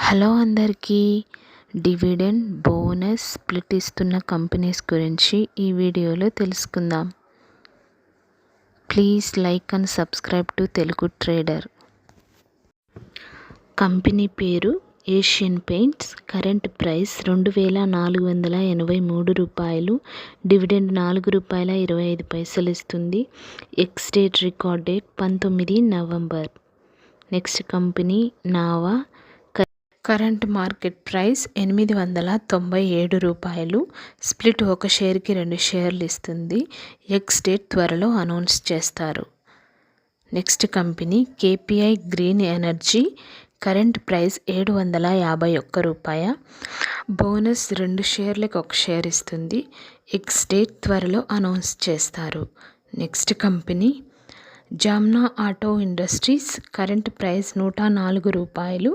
Hello అందరికీ. Dividend bonus split ఇస్తున్న companies గురించి ఈ వీడియోలో తెలుసుకుందాం. Please like and subscribe to Telugu trader. Company పేరు ఏషియన్ పెయింట్స్. కరెంట్ ప్రైస్ రూ. 2483. డివిడెండ్ రూ. 4.25 ఇస్తుంది. Ex date record date 19 November. Next company నావా. కరెంట్ మార్కెట్ ప్రైస్ రూ. 897. స్ప్లిట్ ఒక షేర్కి 2 షేర్లు ఇస్తుంది. ఎక్స్ డేట్ త్వరలో అనౌన్స్ చేస్తారు. Next company KPI green energy. Current price రూ. 751. బోనస్ 2 షేర్లకు 1 షేర్ ఇస్తుంది. ఎక్స్ డేట్ త్వరలో అనౌన్స్ చేస్తారు. Next company Jamna auto industries. Current price రూ. 104.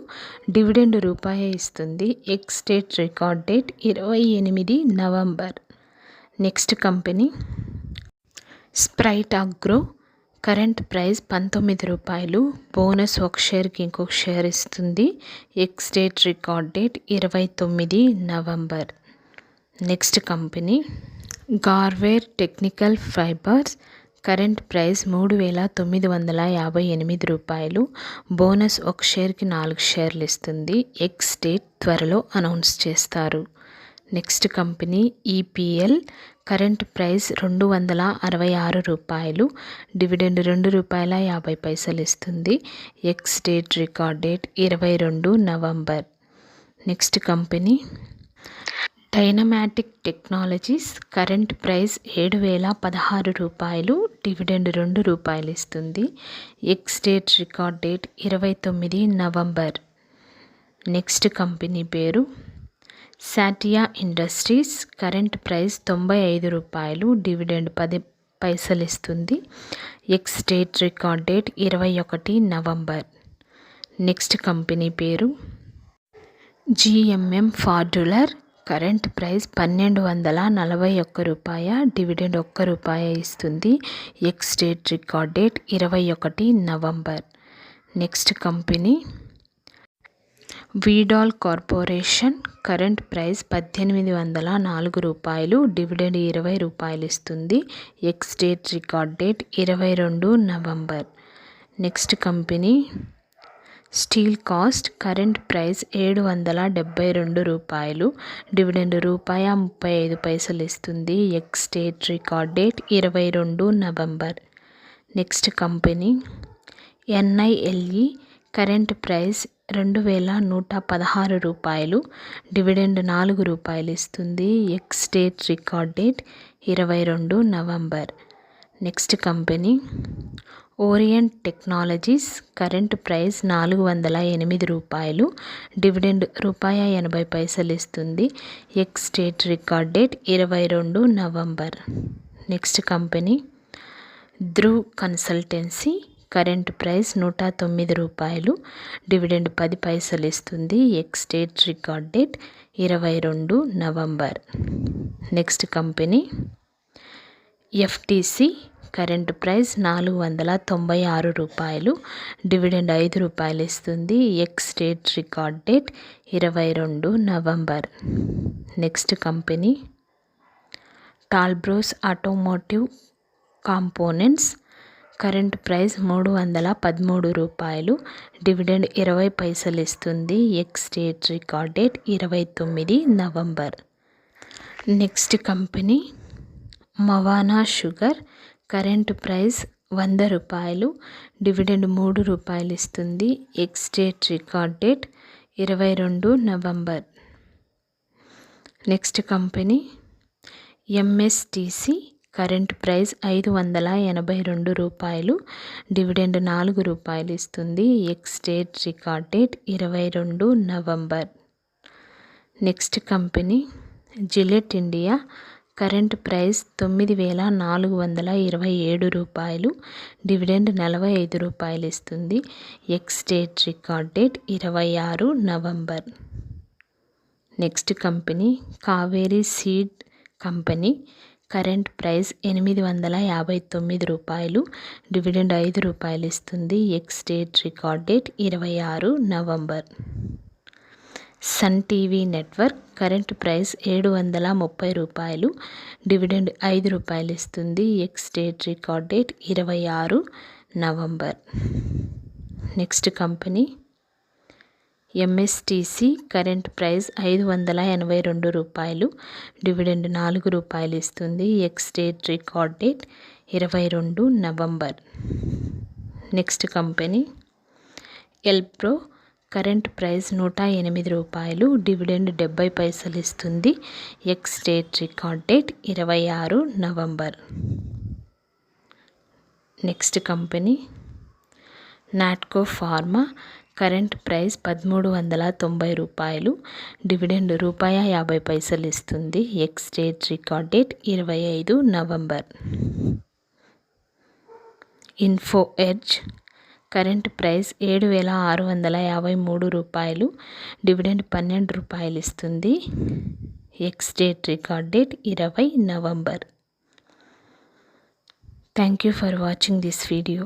డివిడెండ్ రూపాయి ఇస్తుంది. Ex date record date 28 November. Next company Sprite Agro. Current price రూ. 19. Bonus 1 షేర్కి ఇంకొక షేర్ ఇస్తుంది. Ex date record date 29 November. Next company Garware technical fibres. Current price రూ. 3958. Bonus 1 షేర్కి 4 షేర్లు ఇస్తుంది. ఎక్స్ డేట్ త్వరలో అనౌన్స్ చేస్తారు. Next company EPL. Current price రూ. 266. డివిడెండ్ రూ. 2.50 ఇస్తుంది. Ex date record date 22 November. Next company Dynamatic Technologies. Current price రూ. 7,016. డివిడెండ్ రూ. 2 ఇస్తుంది. Ex date record date 29 November. Next company పేరు సాటియా ఇండస్ట్రీస్. కరెంట్ ప్రైస్ రూ. 95. డివిడెండ్ 10 ఇస్తుంది. Ex date record date 21 November. Next company పేరు GMM Pfaudler. Current price రూ. 1241. Dividend రూ. 1 ఇస్తుంది. Ex date record date 21 November. Next company Veedol Corporation. Current price రూ. 1804. Dividend రూ. 20 ఇస్తుంది. Ex date record date 22 November. Next company Steelcast. Current price రూ. 772. Dividend రూ. 35 ఇస్తుంది. Ex date record date 22 November. Next company NILE. Current price రూ. 2116. Dividend రూ. 4 ఇస్తుంది. Ex date record date 22 November. Next company Orient Technologies. Current price రూ. 408. Dividend రూ. 80 ఇస్తుంది. Ex date record date 22 November. Next company Dhruv consultancy. Current price రూ. 109. Dividend 10 ఇస్తుంది. Ex date record date 22 November. Next company FTC. Current price రూ. 496. Dividend రూ. 5 ఇస్తుంది. Ex date record date 22 November. Next company Talbros automotive components. Current price రూ. 313. Dividend 20 ఇస్తుంది. Ex date record date 29 November. Next company Mawana sugar. Current price రూ. 100. Dividend రూ. 3 ఇస్తుంది. Ex date record date 22 November. Next company MSTC. Current price రూ. 582. Dividend రూ. 4 ఇస్తుంది. Ex date record date 22 November. Next company Gillette India. Current price రూ. 9427. Dividend రూ. 45 ఇస్తుంది. Ex date record date 26 November. Next company Kaveri seed company. Current price రూ. 859. Dividend రూ. 5 ఇస్తుంది. Ex date record date 26 November. Sun TV network current price 730 రూపాయలు, dividend 5 రూపాయలు ఇస్తుంది. Ex date record date 26 November. Next company MSTC current price 582 రూపాయలు, dividend 4 రూపాయలు ఇస్తుంది. Ex date record date 22 November. Next company Elpro current price 108 రూపాయలు, dividend 70 పైసలు ఇస్తుంది. Ex date record date 26 November. Next company Natco pharma current price 1390 రూపాయలు, dividend ₹50 ఇస్తుంది. Ex date record date 25 November. Info edge current price 7653 రూపాయలు, dividend 12 రూపాయలు ఇస్తుంది. Ex date record date 20 November. Thank you for watching this video.